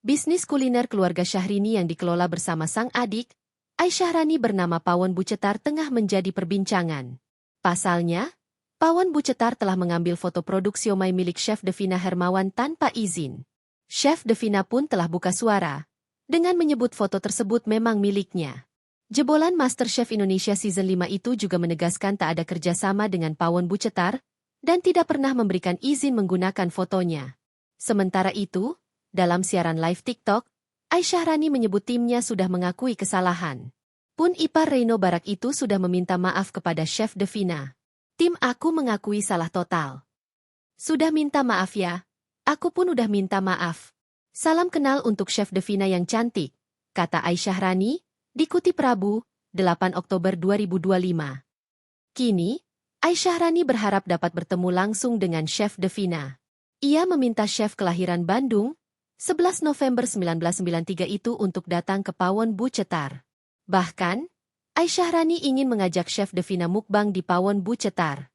Bisnis kuliner keluarga Syahrini yang dikelola bersama sang adik, Aisyahrani bernama Pawon Bucetar tengah menjadi perbincangan. Pasalnya, Pawon Bucetar telah mengambil foto produk siomay milik Chef Devina Hermawan tanpa izin. Chef Devina pun telah buka suara, dengan menyebut foto tersebut memang miliknya. Jebolan MasterChef Indonesia Season 5 itu juga menegaskan tak ada kerjasama dengan Pawon Bucetar, dan tidak pernah memberikan izin menggunakan fotonya. Sementara itu, dalam siaran live TikTok, Aisyahrani menyebut timnya sudah mengakui kesalahan. Pun ipar Reino Barak itu sudah meminta maaf kepada Chef Devina. Tim aku mengakui salah total. Sudah minta maaf ya, aku pun udah minta maaf. Salam kenal untuk Chef Devina yang cantik, kata Aisyahrani, dikutip Rabu, 8 Oktober 2025. Kini, Aisyahrani berharap dapat bertemu langsung dengan Chef Devina. Ia meminta chef kelahiran Bandung, 11 November 1993 itu untuk datang ke Pawon Bucetar. Bahkan, Aisyahrani ingin mengajak Chef Devina mukbang di Pawon Bucetar.